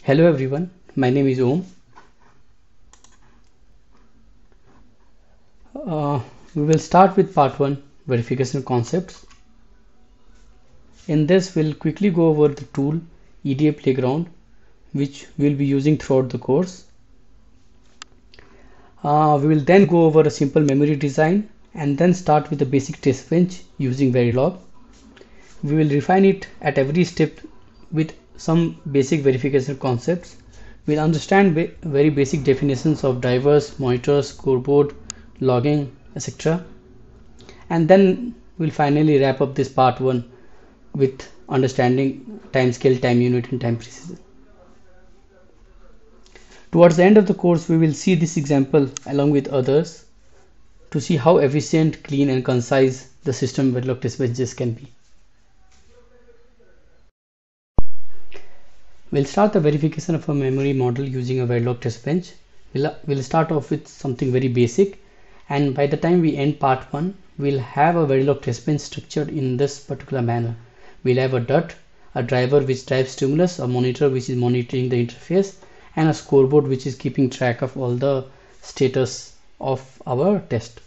Hello everyone, my name is Om. We will start with part 1, verification concepts. In this, we'll quickly go over the tool EDA Playground, which we'll be using throughout the course. We will then go over a simple memory design and then start with the basic test bench using Verilog. We will refine it at every step with some basic verification concepts. We'll understand very basic definitions of drivers, monitors, scoreboard, logging, etc. And then we'll finally wrap up this part 1 with understanding time scale, time unit, and time precision. Towards the end of the course, we will see this example along with others to see how efficient, clean, and concise the system Verilog test benches can be. We'll start the verification of a memory model using a Verilog test bench. We'll start off with something very basic, and by the time we end part 1, we'll have a Verilog test bench structured in this particular manner. We'll have a DUT, a driver which drives stimulus, a monitor which is monitoring the interface, and a scoreboard which is keeping track of all the status of our test.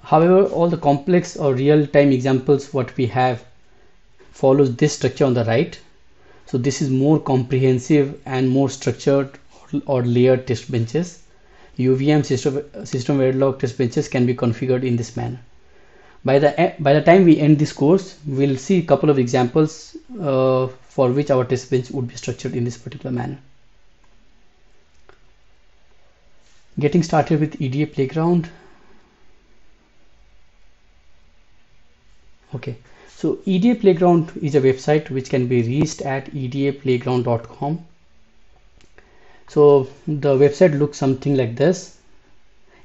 However, all the complex or real-time examples what we have follows this structure on the right. So this is more comprehensive and more structured or layered test benches. UVM system Verilog test benches can be configured in this manner. By the time we end this course, we'll see a couple of examples for which our test bench would be structured in this particular manner. Getting started with EDA Playground. Okay, so EDA Playground is a website which can be reached at edaplayground.com. So the website looks something like this.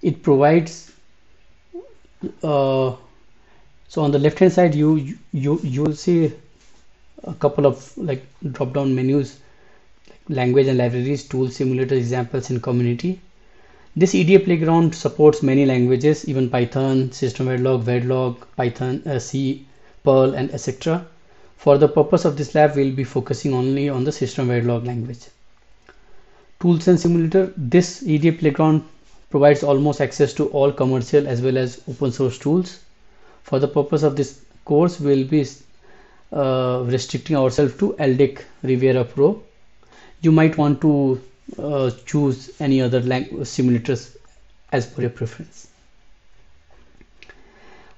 It provides so on the left hand side you'll see a couple of like drop down menus like language and libraries, tools, simulators, examples, and community. This EDA Playground supports many languages, even Python, System Verilog, Python, C, Perl, and etc. For the purpose of this lab, we'll be focusing only on the System Verilog language. Tools and simulator. This EDA Playground provides almost access to all commercial as well as open source tools. For the purpose of this course, we'll be restricting ourselves to LDEC Riviera Pro. You might want to choose any other simulators as per your preference.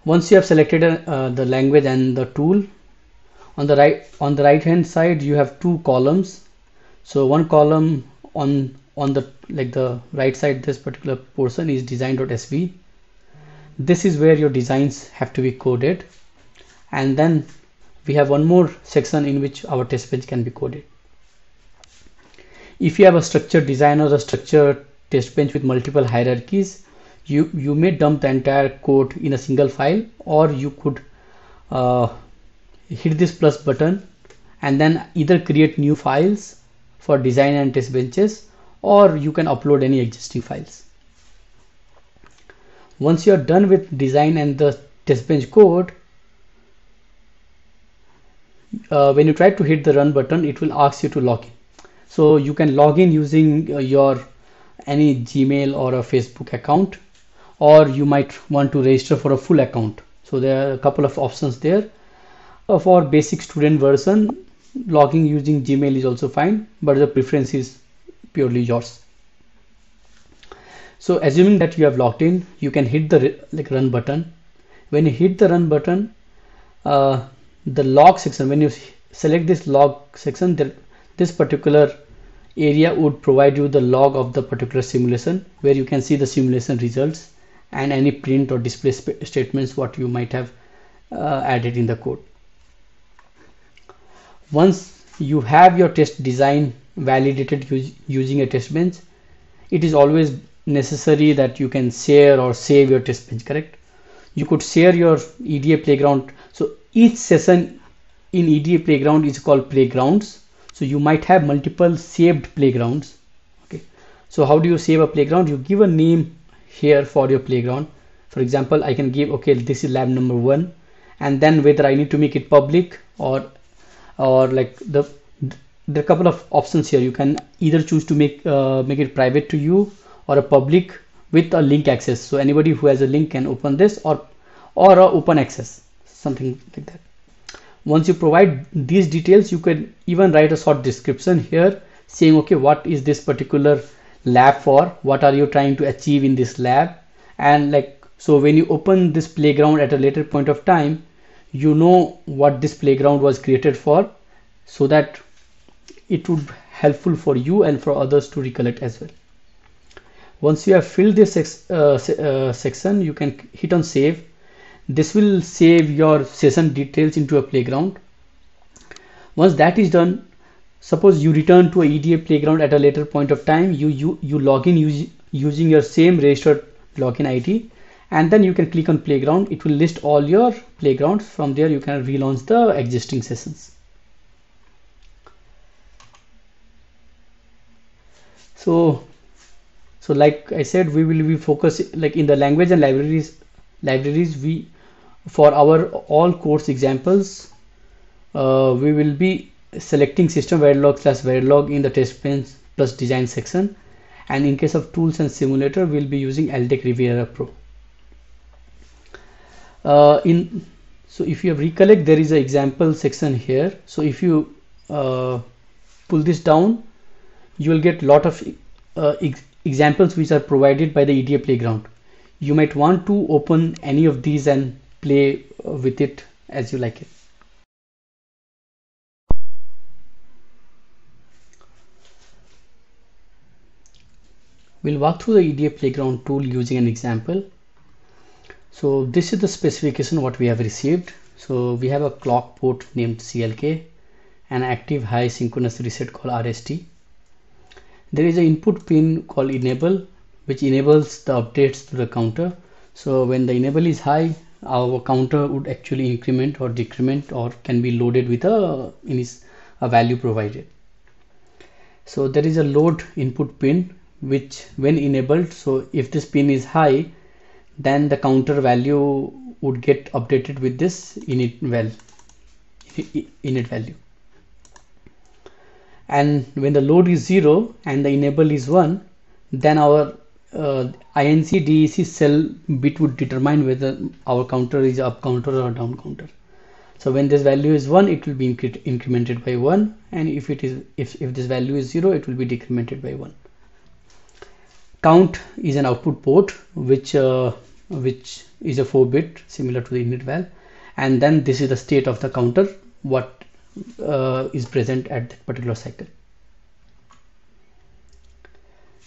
Once you have selected the language and the tool, on the right hand side you have two columns. So one column on the right side, this particular portion is design.sv. This is where your designs have to be coded, and then we have one more section in which our test bench can be coded. If you have a structured design or a structured test bench with multiple hierarchies, you may dump the entire code in a single file, or you could hit this plus button and then either create new files for design and test benches, or you can upload any existing files. Once you are done with design and the test bench code, when you try to hit the run button, it will ask you to log in. So you can log in using your any Gmail or a Facebook account, or you might want to register for a full account. So there are a couple of options there. For basic student version, logging using Gmail is also fine, but the preference is purely yours. So assuming that you have logged in, you can hit the run button. When you hit the run button, the log section, when you select this log section, this particular area would provide you the log of the particular simulation, where you can see the simulation results and any print or display statements what you might have added in the code. Once you have your test design validated using a test bench, it is always necessary that you can share or save your test bench, correct? You could share your EDA Playground. So each session in EDA Playground is called playgrounds. So you might have multiple saved playgrounds. Okay, so how do you save a playground? You give a name here for your playground. For example, I can give, okay, this is lab number 1, and then whether I need to make it public or like there are a couple of options here. You can either choose to make it private to you or a public with a link access. So anybody who has a link can open this, or a open access, something like that. Once you provide these details, you can even write a short description here saying, okay, what is this particular lab for? What are you trying to achieve in this lab? And like, so when you open this playground at a later point of time, you know what this playground was created for, so that it would be helpful for you and for others to recollect as well. Once you have filled this section, you can hit on save. This will save your session details into a playground. Once that is done, suppose you return to a EDA playground at a later point of time, you log in using your same registered login ID, and then you can click on playground. It will list all your playgrounds. From there you can relaunch the existing sessions. So like I said, we will be focusing like in the language and libraries we, for our all course examples, we will be selecting system Verilog / Verilog in the test bench plus design section, and in case of tools and simulator we'll be using Aldec Riviera Pro. So if you recollect, there is an example section here. So if you pull this down, you will get a lot of examples which are provided by the EDA playground. You might want to open any of these and play with it as you like it. We'll walk through the EDA playground tool using an example. So this is the specification what we have received. So we have a clock port named CLK, an active high synchronous reset called RST. There is an input pin called enable, which enables the updates to the counter. So when the enable is high, our counter would actually increment or decrement, or can be loaded with a value provided. So there is a load input pin, which when enabled, so if this pin is high, then the counter value would get updated with this init value. And when the load is 0 and the enable is 1, then our INC DEC cell bit would determine whether our counter is up counter or down counter. So when this value is 1, it will be incremented by 1, and if this value is 0, it will be decremented by 1. Count is an output port which is a 4-bit similar to the init val, and then this is the state of the counter, what is present at that particular cycle.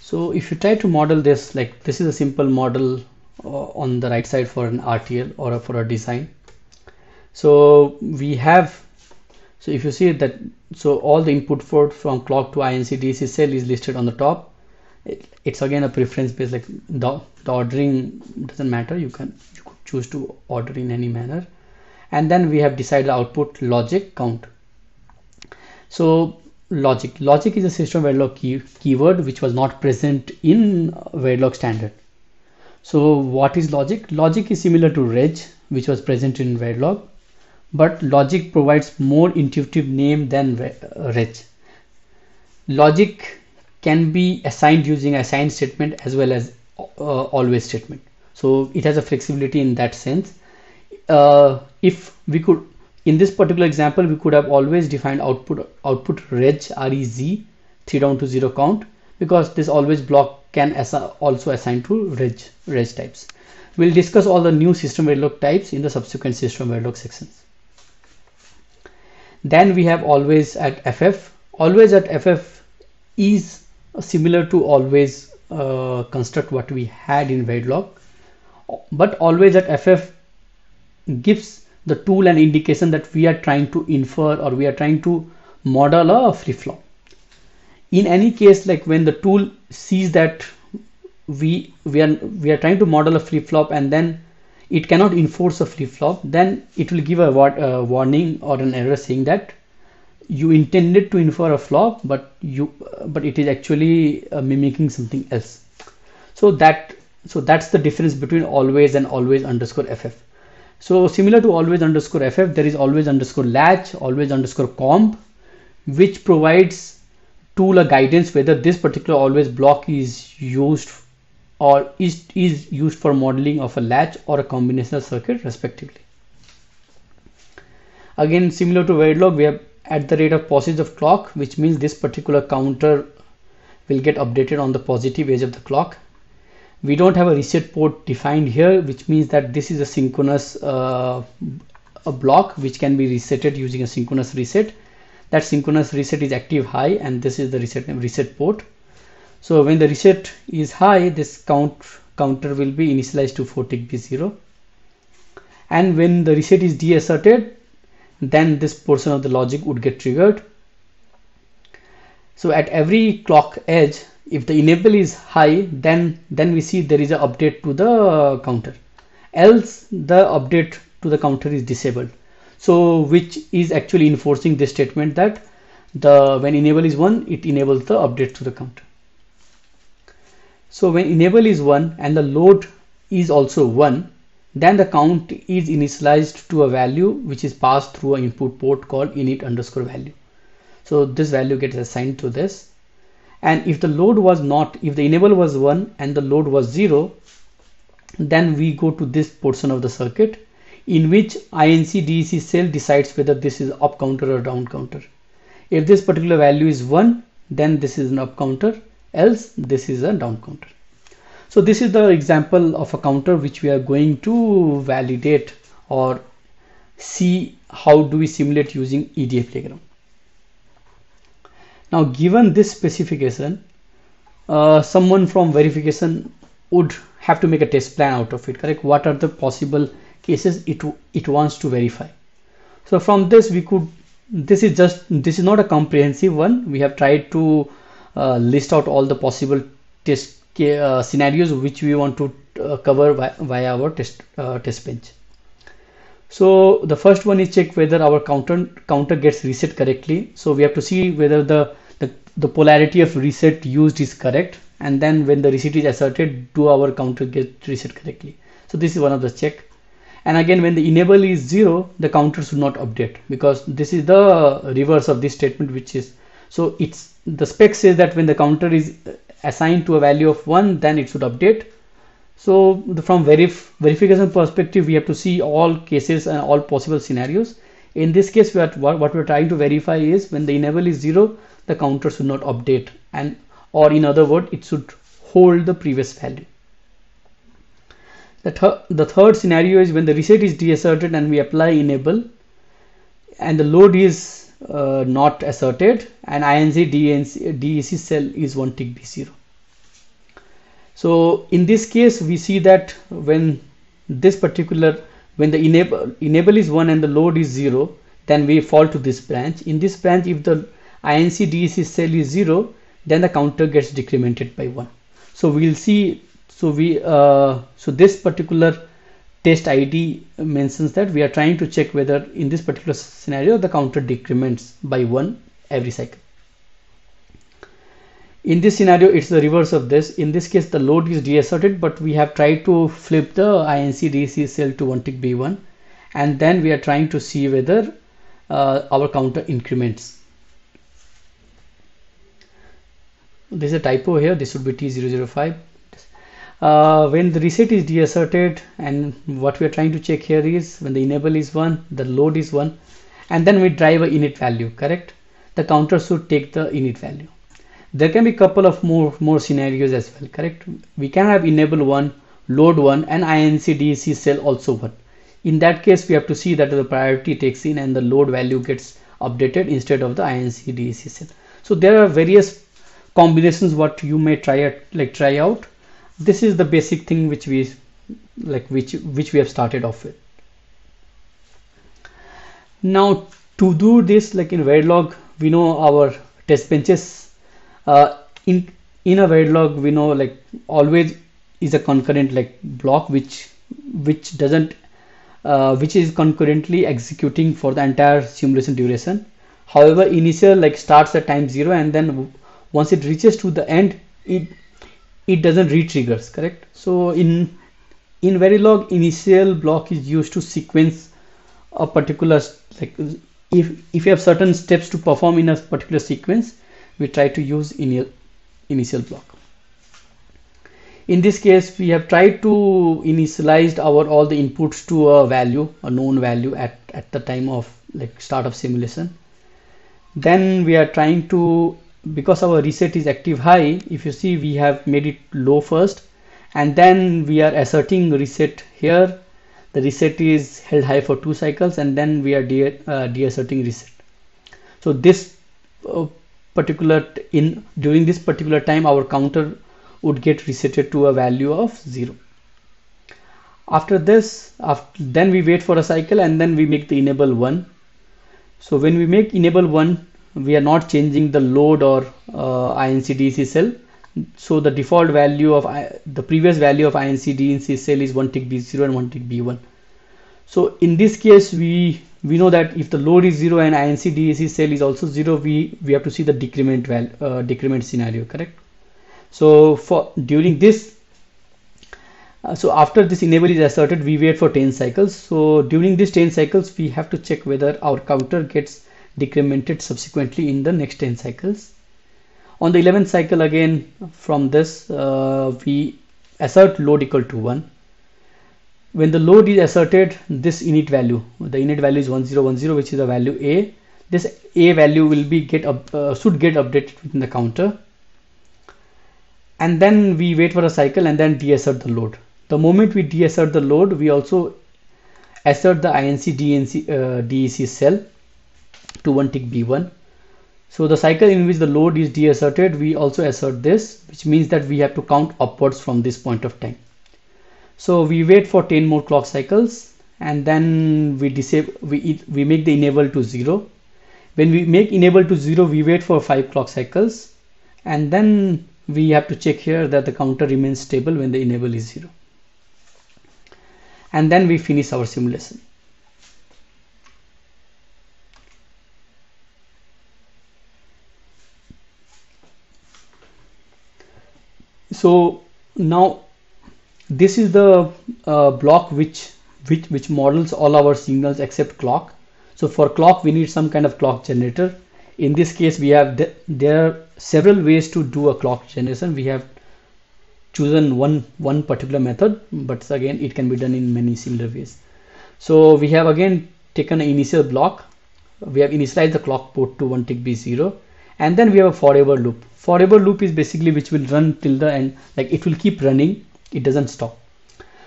So if you try to model this, like this is a simple model on the right side for an RTL or for a design. So we have, so if you see that, so all the input port from clock to INC DEC cell is listed on the top. It's again a preference based, like the ordering doesn't matter, you could choose to order in any manner. And then we have decided output logic count. So logic is a system Verilog keyword which was not present in Verilog standard. So what is logic? Logic is similar to reg, which was present in Verilog, but logic provides more intuitive name than reg. Logic can be assigned using assign statement as well as always statement. So it has a flexibility in that sense. If we could, in this particular example, we could have always defined output reg, rez 3 down to 0 count, because this always block can also assign to reg types. We'll discuss all the new system Verilog types in the subsequent system Verilog sections. Then we have always at ff. Always at ff is similar to always construct what we had in Verilog, but always at ff gives the tool an indication that we are trying to infer or we are trying to model a flip-flop. In any case, like when the tool sees that we are trying to model a flip-flop and then it cannot enforce a flip-flop, then it will give a warning or an error saying that you intended to infer a flop, but it is actually mimicking something else. So that's the difference between always and always underscore ff. So similar to always underscore ff, there is always underscore latch, always underscore comp, which provides tool a guidance whether this particular always block is used or is used for modeling of a latch or a combinational circuit respectively. Again, similar to Verilog, we have at the rate of passage of clock, which means this particular counter will get updated on the positive edge of the clock. We don't have a reset port defined here, which means that this is a synchronous a block which can be resetted using a synchronous reset. That synchronous reset is active high, and this is the reset port. So when the reset is high, this counter will be initialized to 4 tick B0, and when the reset is deasserted, then this portion of the logic would get triggered. So at every clock edge, if the enable is high, then we see there is an update to the counter, else the update to the counter is disabled. So which is actually enforcing this statement that when enable is 1, it enables the update to the counter. So when enable is 1 and the load is also 1, then the count is initialized to a value which is passed through an input port called init_value. So this value gets assigned to this. And if the load was not, if the enable was 1 and the load was 0, then we go to this portion of the circuit in which INC DEC cell decides whether this is up counter or down counter. If this particular value is 1, then this is an up counter, else this is a down counter. So this is the example of a counter which we are going to validate or see how do we simulate using EDA Playground. Now, given this specification, someone from verification would have to make a test plan out of it, correct? What are the possible cases it wants to verify? So from this we could, this is not a comprehensive one. We have tried to list out all the possible test scenarios which we want to cover via our test bench. So the first one is check whether our counter gets reset correctly. So we have to see whether the polarity of reset used is correct, and then when the reset is asserted, do our counter get reset correctly. So this is one of the check. And again, when the enable is 0, the counter should not update, because this is the reverse of this statement, which is, so it's the spec says that when the counter is assigned to a value of 1, then it should update. So from verification perspective, we have to see all cases and all possible scenarios. In this case, what we're trying to verify is when the enable is 0, the counter should not update, and or in other words, it should hold the previous value. The third scenario is when the reset is deasserted and we apply enable and the load is not asserted and INC DEC cell is 1 tick B0. So in this case, we see that when the enable is 1 and the load is 0, then we fall to this branch. In this branch, if the INC DEC cell is 0, then the counter gets decremented by 1. So we'll see. So this particular test ID mentions that we are trying to check whether in this particular scenario the counter decrements by 1 every cycle. In this scenario, it's the reverse of this. In this case, the load is deasserted, but we have tried to flip the INC DEC cell to 1 tick B1, and then we are trying to see whether our counter increments. There's a typo here. This should be T005. When the reset is deasserted, and what we are trying to check here is when the enable is 1, the load is 1, and then we drive a init value, correct? The counter should take the init value. There can be a couple of more scenarios as well, correct? We can have enable 1, load 1, and INC DEC cell also 1. In that case, we have to see that the priority takes in and the load value gets updated instead of the INC DEC cell. So there are various combinations what you may try out. This is the basic thing which we have started off with. Now to do this, like in Verilog, we know our test benches. In a Verilog, we know like always is a concurrent like block which is concurrently executing for the entire simulation duration. However, initial like starts at time 0, and then once it reaches to the end, it doesn't re-triggers, correct? So in Verilog, initial block is used to sequence a particular if you have certain steps to perform in a particular sequence, we try to use initial block. In this case, we have tried to initialize all the inputs to a value, a known value at the time of like start of simulation. Then we are trying to, because our reset is active high, if you see, we have made it low first, and then we are asserting reset here. The reset is held high for 2 cycles, and then we are deasserting reset. So this during this particular time, our counter would get resetted to a value of 0. After this, then we wait for a cycle, and then we make the enable 1. So when we make enable 1, we are not changing the load or INC DEC cell. So the default value of the previous value of INC DEC cell is 1 tick B0 and 1 tick B1. So in this case, we know that if the load is 0 and INC DEC cell is also 0, we have to see the decrement scenario, correct? So during this, so after this enable is asserted, we wait for 10 cycles. So during these 10 cycles, we have to check whether our counter gets decremented subsequently in the next 10 cycles. On the 11th cycle, again from this, we assert load equal to 1. When the load is asserted, this init value, the init value is 1010, which is the value A. This A value will be should get updated within the counter. And then we wait for a cycle and then deassert the load. The moment we deassert the load, we also assert the INC DEC cell to 1 tick B1. So the cycle in which the load is deasserted, we also assert this, which means that we have to count upwards from this point of time. So we wait for 10 more clock cycles, and then we make the enable to 0. When we make enable to 0, we wait for 5 clock cycles, and then we have to check here that the counter remains stable when the enable is 0. And then we finish our simulation. So now this is the block which models all our signals except clock. So for clock, we need some kind of clock generator. In this case, we have there are several ways to do a clock generation. We have chosen one particular method, but again it can be done in many similar ways. So we have again taken an initial block. We have initialized the clock port to 1 tick B0, and then we have a forever loop. Forever loop is basically which will run till the end, like it will keep running, it doesn't stop.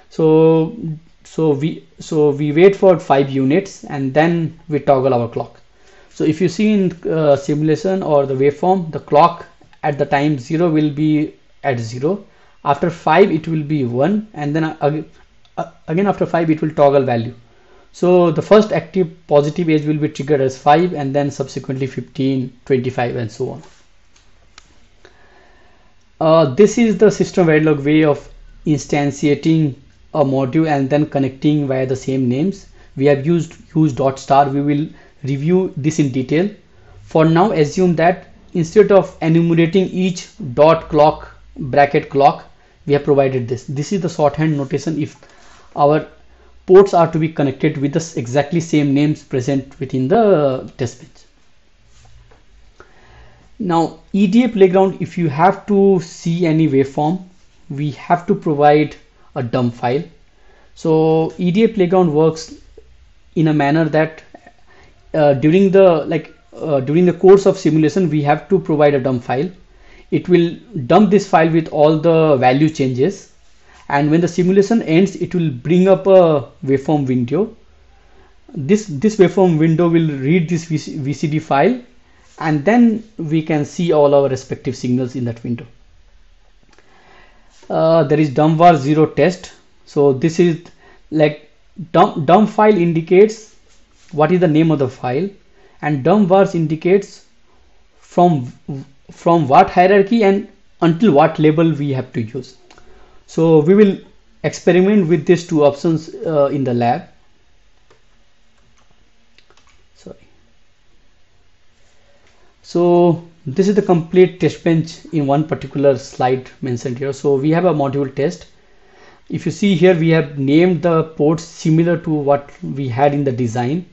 So we wait for 5 units and then we toggle our clock. So if you see in simulation or the waveform, the clock at the time 0 will be at 0. After 5 it will be 1, and then again after 5 it will toggle value. So the first active positive edge will be triggered as 5, and then subsequently 15, 25 and so on. This is the system Verilog way of instantiating a module and then connecting via the same names. We have used dot star. We will review this in detail. For now, assume that instead of enumerating each dot clock bracket clock, we have provided this. This is the shorthand notation if our ports are to be connected with the exactly same names present within the test bench. Now EDA Playground, if you have to see any waveform, we have to provide a dump file. So EDA Playground works in a manner that during the course of simulation, we have to provide a dump file. It will dump this file with all the value changes, and when the simulation ends, it will bring up a waveform window. This waveform window will read this VCD file, and then we can see all our respective signals in that window. There is dump-var 0 test. So this is like dump file indicates what is the name of the file, and dump vars indicates from what hierarchy and until what label we have to use. So we will experiment with these two options in the lab. So this is the complete test bench in one particular slide mentioned here. So we have a module test. If you see here, we have named the ports similar to what we had in the design.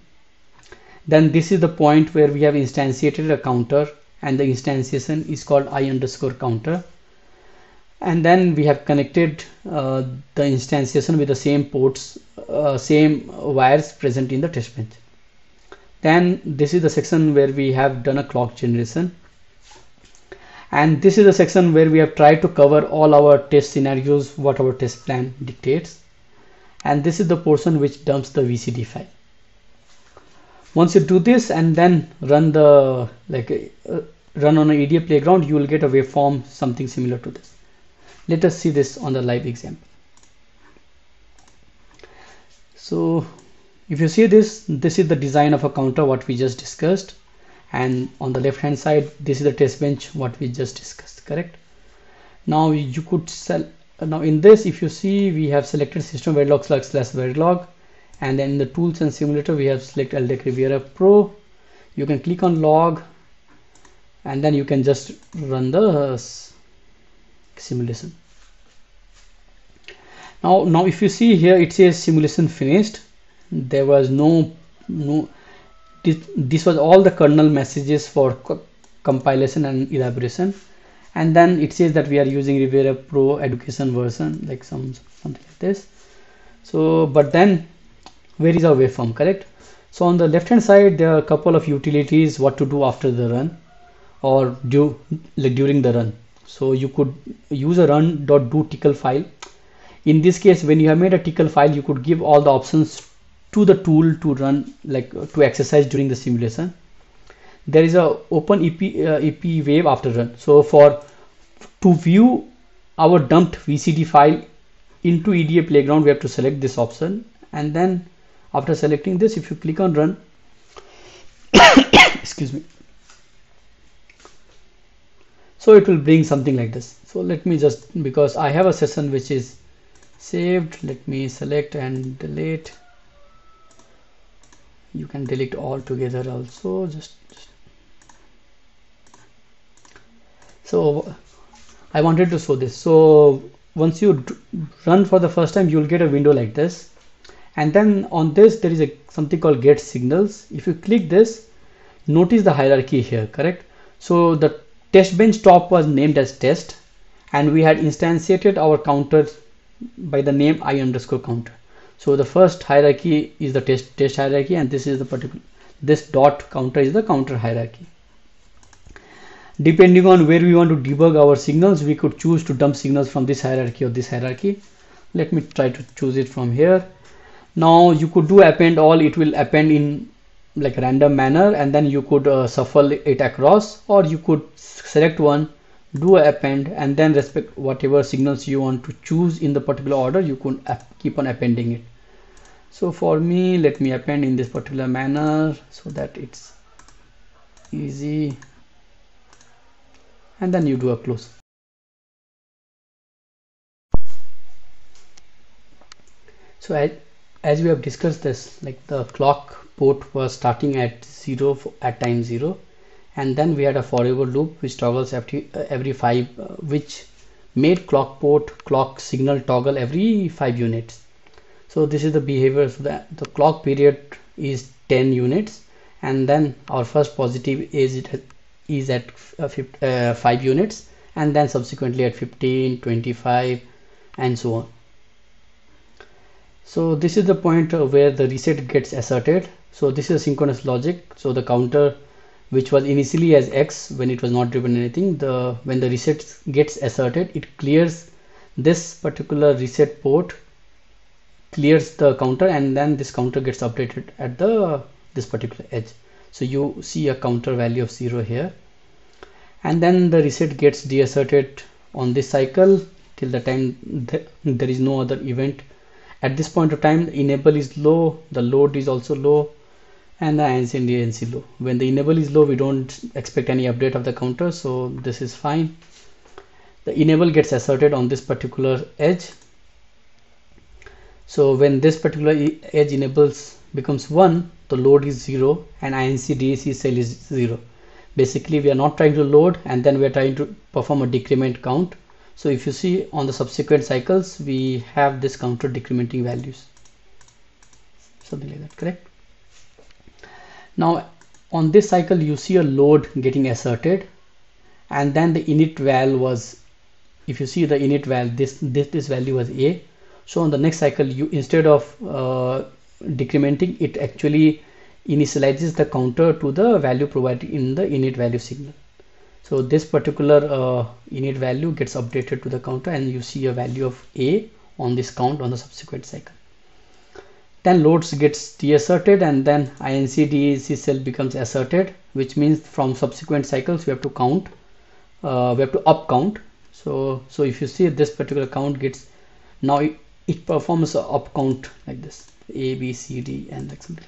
Then this is the point where we have instantiated a counter, and the instantiation is called I_counter. And then we have connected the instantiation with the same ports, same wires present in the test bench. Then this is the section where we have done a clock generation, and this is the section where we have tried to cover all our test scenarios what our test plan dictates. And this is the portion which dumps the VCD file. Once you do this and then run the run on an EDA playground, you will get a waveform something similar to this. Let us see this on the live example. So if you see this is the design of a counter what we just discussed, and on the left hand side this is the test bench what we just discussed, correct? Now you could now in this, if you see, we have selected system Verilog / Verilog, and then in the tools and simulator we have select LDEC Riviera Pro. You can click on log and then you can just run the simulation. Now if you see here, it says simulation finished. There was this was all the kernel messages for compilation and elaboration, and then it says that we are using Riviera Pro education version, like something like this. So but then where is our waveform, correct? So on the left hand side there are a couple of utilities what to do after the run or during the run. So you could use a run.do tickle file. In this case, when you have made a tickle file, you could give all the options to the tool to run, like to exercise during the simulation. There is a open EP wave after run. So to view our dumped VCD file into EDA playground, we have to select this option, and then after selecting this, if you click on run excuse me, so it will bring something like this. So let me just, because I have a session which is saved, let me select and delete. You can delete all together also, just so I wanted to show this. So once you run for the first time, you will get a window like this, and then on this there is something called get signals. If you click this, notice the hierarchy here, correct? So the test bench top was named as test, and we had instantiated our counter by the name I_counter. So the first hierarchy is the test hierarchy, and this is the particular, this dot counter is the counter hierarchy. Depending on where we want to debug our signals, we could choose to dump signals from this hierarchy or this hierarchy. Let me try to choose it from here. Now you could do append all, it will append in like random manner, and then you could shuffle it across, or you could select one, do a append, and then respect whatever signals you want to choose in the particular order, you could keep on appending it. So for me, let me append in this particular manner so that it's easy, and then you do a close. So as we have discussed this, like the clock port was starting at 0 at time 0, and then we had a forever loop which toggles every 5, which made clock port clock signal toggle every 5 units. So this is the behavior. So the clock period is 10 units, and then our first positive is at 5 units, and then subsequently at 15, 25, and so on. So this is the point where the reset gets asserted. So this is a synchronous logic. So the counter, which was initially as X when it was not driven anything, when the reset gets asserted, it clears this particular reset port, clears the counter, and then this counter gets updated at this particular edge. So you see a counter value of 0 here, and then the reset gets deasserted on this cycle till the time there is no other event. At this point of time, the enable is low, the load is also low, and the ANC and the ANC low. When the enable is low, we don't expect any update of the counter, so this is fine. The enable gets asserted on this particular edge. So when this particular edge enables becomes 1, the load is 0, and INC DAC cell is 0. Basically, we are not trying to load, and then we are trying to perform a decrement count. So if you see on the subsequent cycles, we have this counter decrementing values, something like that, correct? Now on this cycle you see a load getting asserted, and then the init val was, if you see the init val, this value was a. So on the next cycle, you, instead of decrementing, it actually initializes the counter to the value provided in the init value signal. So this particular init value gets updated to the counter, and you see a value of a on this count on the subsequent cycle. Then loads gets deasserted, and then incdec cell becomes asserted, which means from subsequent cycles we have to count, we have to up count. So if you see this particular count gets, now it performs a up count like this, a b c d and like something.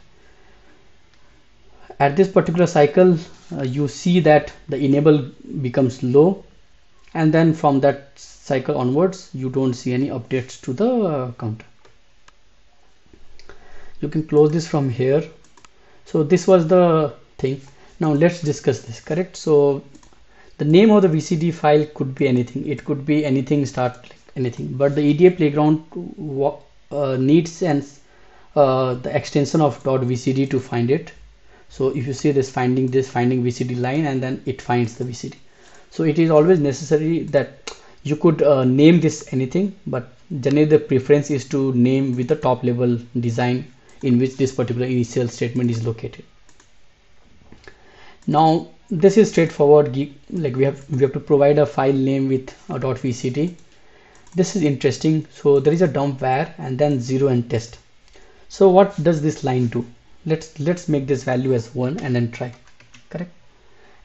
At this particular cycle you see that the enable becomes low, and then from that cycle onwards you don't see any updates to the counter. You can close this from here. So this was the thing. Now let's discuss this, correct? So the name of the VCD file could be anything. It could be anything, start like anything, but the EDA playground needs and the extension of .vcd to find it. So if you see this finding VCD line, and then it finds the VCD. So it is always necessary that you could name this anything, but generally the preference is to name with the top level design in which this particular initial statement is located. Now this is straightforward, like we have to provide a file name with a .vcd. This is interesting. So there is a dump var and then 0 and test. So what does this line do? Let's make this value as 1 and then try, correct?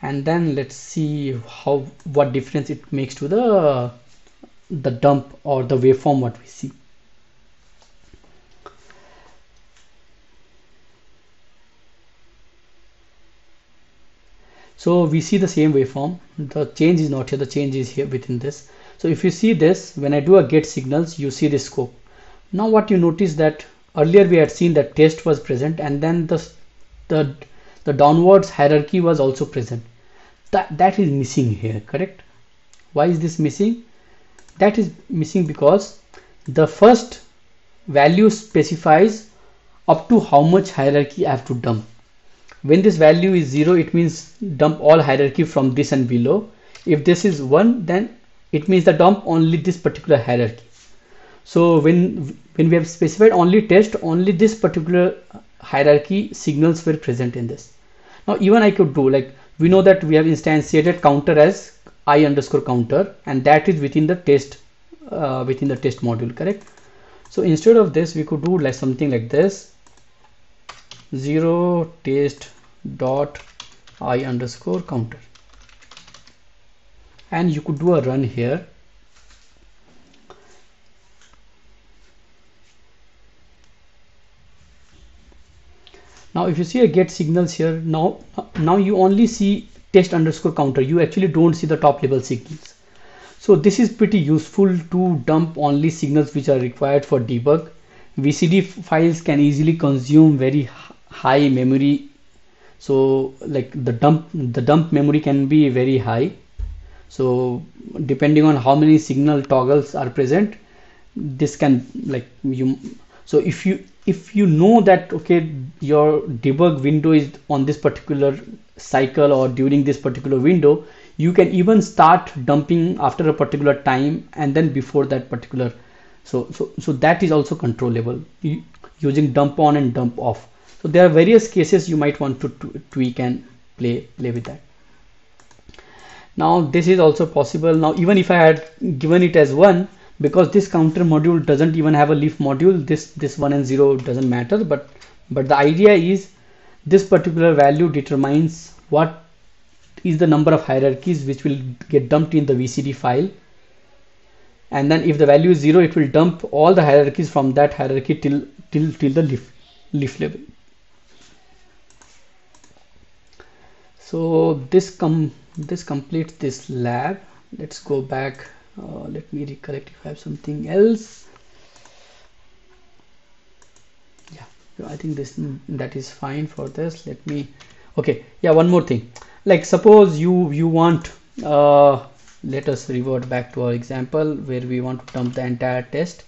And then let's see what difference it makes to the dump or the waveform what we see. So we see the same waveform. The change is not here, the change is here within this. So if you see this, when I do a get signals, you see the scope. Now what you notice that earlier we had seen that test was present, and then the downwards hierarchy was also present. That is missing here, correct? Why is this missing? That is missing because the first value specifies up to how much hierarchy I have to dump. When this value is 0, it means dump all hierarchy from this and below. If this is 1, then it means the dump only this particular hierarchy. So when we have specified only test, only this particular hierarchy signals were present in this. Now even I could do, like, we know that we have instantiated counter as I_counter, and that is within the test module, correct? So instead of this we could do like something like this, 0 test dot I_counter, and you could do a run here. Now if you see a get signals here, now you only see test_counter, you actually don't see the top level signals. So this is pretty useful to dump only signals which are required for debug. VCD files can easily consume very high memory, so like the dump memory can be very high. So depending on how many signal toggles are present, this can, like, so if you know that okay, your debug window is on this particular cycle or during this particular window, you can even start dumping after a particular time and then before that particular. So that is also controllable using dump on and dump off. So there are various cases you might want to tweak and play with that. Now this is also possible. Now even if I had given it as 1, because this counter module doesn't even have a leaf module, this 1 and 0 doesn't matter, but the idea is this particular value determines what is the number of hierarchies which will get dumped in the VCD file, and then if the value is 0, it will dump all the hierarchies from that hierarchy till the leaf level. So this completes this lab. Let's go back. Let me recollect if I have something else. Yeah, I think that is fine for this. Let me, okay, yeah, one more thing. Like suppose you want, let us revert back to our example where we want to dump the entire test.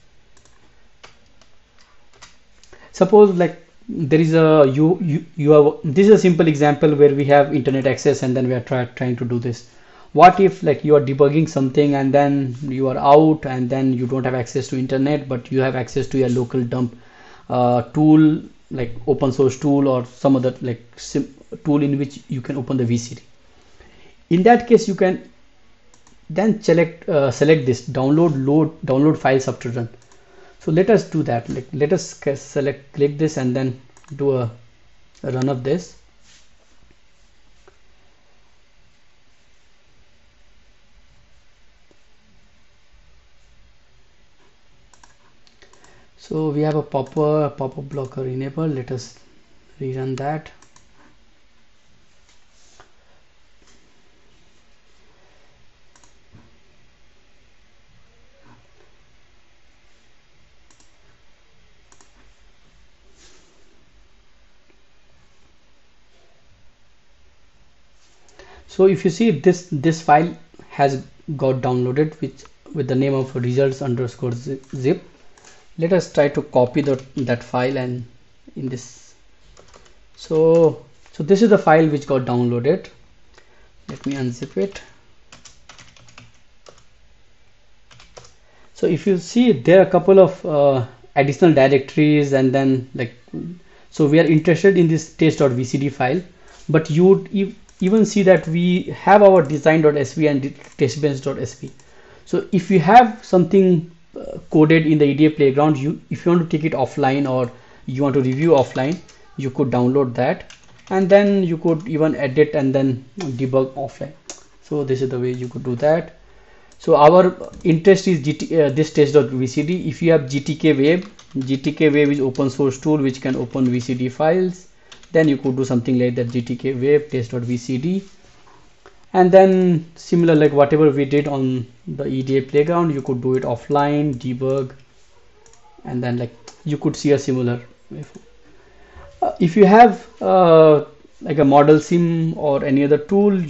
Suppose like there is a you have, this is a simple example where we have internet access and then we are trying to do this. What if like you are debugging something and then you are out and then you don't have access to internet, but you have access to your local dump tool, like open source tool or some other like tool in which you can open the VCD. In that case, you can then select this download files after run. So let us do that. Like let us click this and then do a run of this. So we have a pop-up blocker enabled. Let us rerun that. So if you see this file has got downloaded with the name of results_zip. Let us try to copy that file and in this. So this is the file which got downloaded. Let me unzip it. So if you see, there are a couple of additional directories, and then like, so we are interested in this test.vcd file, but you would even see that we have our design.sv and testbench.sv. So if you have something coded in the EDA playground, if you want to take it offline or you want to review offline, you could download that and then you could even edit and then debug offline. So this is the way you could do that. So our interest is this test.vcd. If you have GTK Wave is open source tool which can open VCD files. Then you could do something like that, GTK Wave test.vcd, and then similar like whatever we did on the EDA playground, you could do it offline, debug, and then like you could see a similar waveform. If you have like a model sim or any other tool,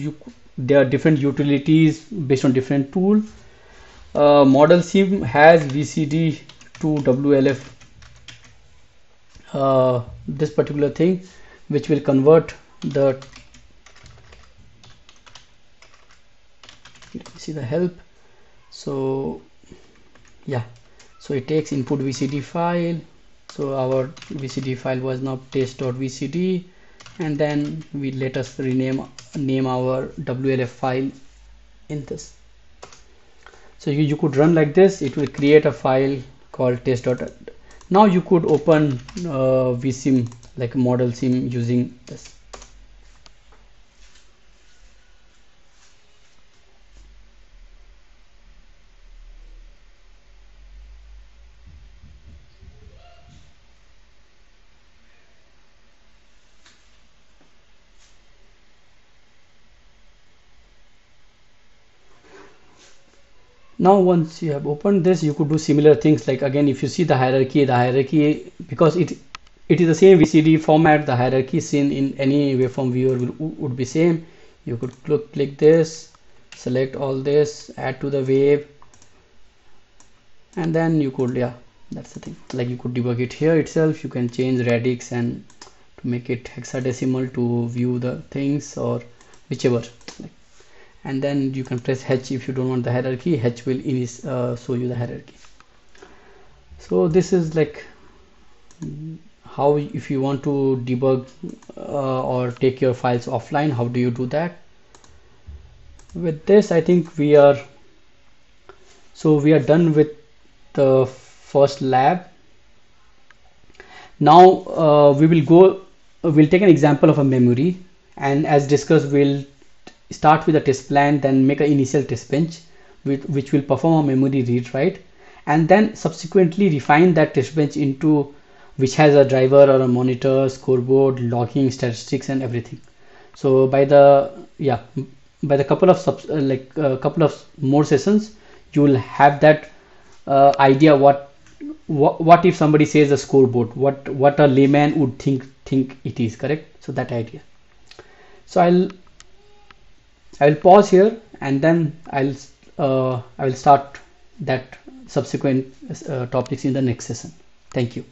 there are different utilities based on different tool. Model sim has VCD to WLF, this particular thing, which will convert the, let me see the help. So yeah, so it takes input VCD file. So our VCD file was now test.vcd, and then we let us name our WLF file in this. So you could run like this. It will create a file called test. Now you could open vsim, like model sim, using this. Now once you have opened this, you could do similar things. Like again, if you see the hierarchy, because it is the same VCD format, the hierarchy seen in any waveform viewer would be same. You could click this, select all this, add to the wave, and then you could, yeah, that's the thing. Like you could debug it here itself. You can change radix and to make it hexadecimal to view the things or whichever. And then you can press H if you don't want the hierarchy. H will show you the hierarchy. So this is like how, if you want to debug or take your files offline, how do you do that? With this, I think we are done with the first lab. Now we'll take an example of a memory, and as discussed, we'll start with a test plan, then make an initial test bench which will perform a memory read write, and then subsequently refine that test bench into which has a driver or a monitor, scoreboard, logging, statistics, and everything. So by the couple of couple of more sessions, you will have that idea what if somebody says a scoreboard, what a layman would think it is, correct? So that idea. So I will pause here, and then I will start that subsequent topics in the next session. Thank you.